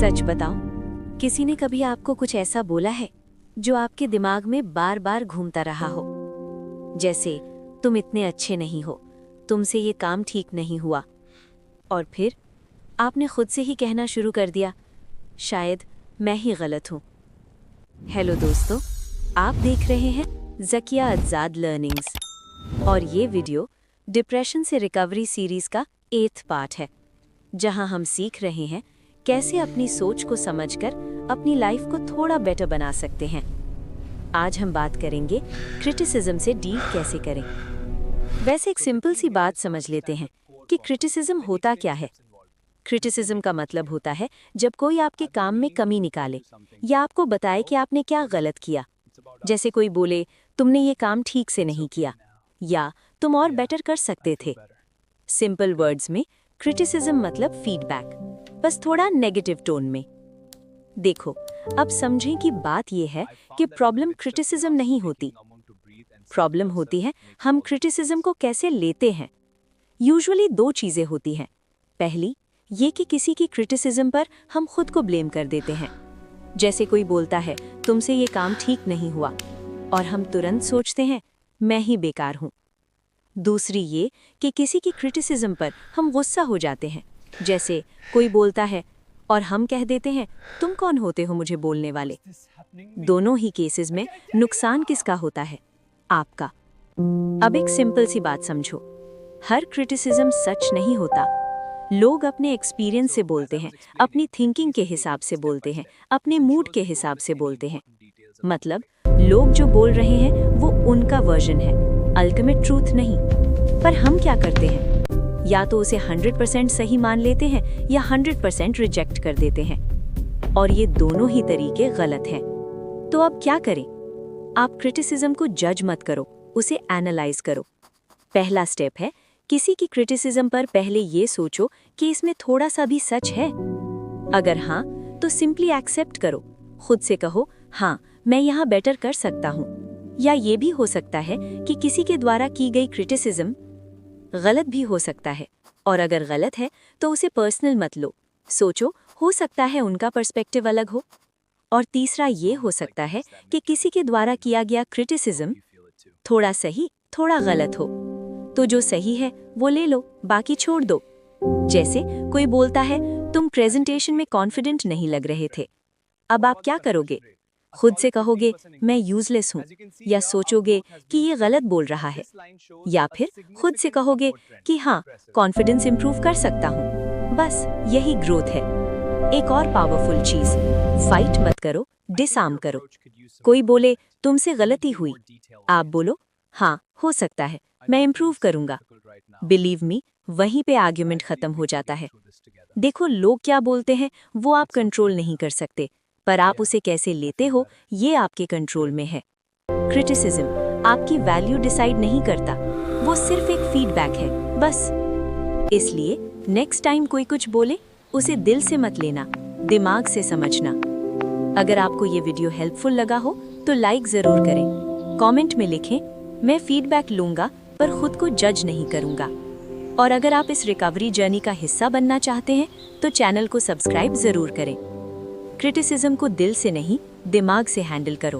सच बताओ, किसी ने कभी आपको कुछ ऐसा बोला है जो आपके दिमाग में बार बार घूमता रहा हो? जैसे तुम इतने अच्छे नहीं हो, तुमसे ये काम ठीक नहीं हुआ, और फिर आपने खुद से ही कहना शुरू कर दिया, शायद मैं ही गलत हूँ। हेलो दोस्तों, आप देख रहे हैं ज़किया आज़ाद लर्निंग्स, और ये वीडियो डिप्रेशन से रिकवरी सीरीज़ का 8th पार्ट है, जहां हम सीख रहे हैं कैसे अपनी सोच को समझकर अपनी लाइफ को थोड़ा बेटर बना सकते हैं। आज हम बात करेंगे क्रिटिसिज्म से डील कैसे करें। वैसे एक सिंपल सी बात समझ लेते हैं कि क्रिटिसिज्म होता क्या है। क्रिटिसिज्म का मतलब होता है जब कोई आपके काम में कमी निकाले या आपको बताए कि आपने क्या गलत किया। जैसे कोई बोले, तुमने ये काम ठीक से नहीं किया, या तुम और बेटर कर सकते थे। सिंपल वर्ड्स में क्रिटिसिज्म मतलब फीडबैक, बस थोड़ा नेगेटिव टोन में। देखो, अब समझें कि बात यह है कि प्रॉब्लम क्रिटिसिज्म नहीं होती। प्रॉब्लम होती है हम क्रिटिसिज्म को कैसे लेते हैं। यूजुअली 2 चीजें होती हैं। पहली, ये कि किसी की क्रिटिसिज्म पर हम खुद को ब्लेम कर देते हैं। जैसे कोई बोलता है, तुमसे ये काम ठीक नहीं हुआ, और हम तुरंत सोचते हैं, मैं ही बेकार हूं। दूसरी ये कि किसी की क्रिटिसिज्म पर हम गुस्सा हो जाते हैं। जैसे कोई बोलता है और हम कह देते हैं, तुम कौन होते हो मुझे बोलने वाले। दोनों ही केसेस में नुकसान किसका होता है? आपका। अब एक सिंपल सी बात समझो, हर क्रिटिसिज्म सच नहीं होता। लोग अपने एक्सपीरियंस से बोलते हैं, अपनी थिंकिंग के हिसाब से बोलते हैं, अपने मूड के हिसाब से बोलते हैं। मतलब लोग जो बोल रहे हैं वो उनका वर्जन है, अल्टीमेट ट्रूथ नहीं। पर हम क्या करते हैं? या तो उसे 100% सही मान लेते हैं या 100% रिजेक्ट कर देते हैं, और ये दोनों ही तरीके गलत हैं। तो अब क्या करें? आप क्रिटिसिज्म को जज मत करो, उसे एनालाइज करो। पहला स्टेप है, किसी की क्रिटिसिज्म पर पहले ये सोचो कि इसमें थोड़ा सा भी सच है। अगर हाँ, तो सिंपली एक्सेप्ट करो। खुद से कहो, हाँ, मैं यहाँ बेटर कर सकता हूँ। या ये भी हो सकता है कि किसी के द्वारा की गई क्रिटिसिज्म गलत भी हो सकता है, और अगर गलत है तो उसे पर्सनल मत लो। सोचो, हो सकता है उनका पर्सपेक्टिव अलग हो। और तीसरा ये हो सकता है कि किसी के द्वारा किया गया क्रिटिसिज्म थोड़ा सही थोड़ा गलत हो, तो जो सही है वो ले लो, बाकी छोड़ दो। जैसे कोई बोलता है, तुम प्रेजेंटेशन में कॉन्फिडेंट नहीं लग रहे थे। अब आप क्या करोगे? खुद से कहोगे, मैं यूजलेस हूँ, या सोचोगे कि ये गलत बोल रहा है, या फिर खुद से कहोगे कि हाँ, कॉन्फिडेंस इंप्रूव कर सकता हूँ। बस यही ग्रोथ है। एक और पावरफुल चीज, फाइट मत करो, डिसआर्म करो। कोई बोले, तुमसे गलती हुई, आप बोलो, हाँ, हो सकता है, मैं इंप्रूव करूंगा। बिलीव मी, वहीं पे आर्ग्यूमेंट खत्म हो जाता है। देखो, लोग क्या बोलते हैं वो आप कंट्रोल नहीं कर सकते, पर आप उसे कैसे लेते हो ये आपके कंट्रोल में है। क्रिटिसिज्म आपकी वैल्यू डिसाइड नहीं करता, वो सिर्फ एक फीडबैक है, बस। इसलिए नेक्स्ट टाइम कोई कुछ बोले, उसे दिल से मत लेना, दिमाग से समझना। अगर आपको ये वीडियो हेल्पफुल लगा हो तो लाइक जरूर करें, कमेंट में लिखें, मैं फीडबैक लूंगा पर खुद को जज नहीं करूंगा। और अगर आप इस रिकवरी जर्नी का हिस्सा बनना चाहते हैं तो चैनल को सब्सक्राइब जरूर करें। क्रिटिसिज्म को दिल से नहीं, दिमाग से हैंडल करो।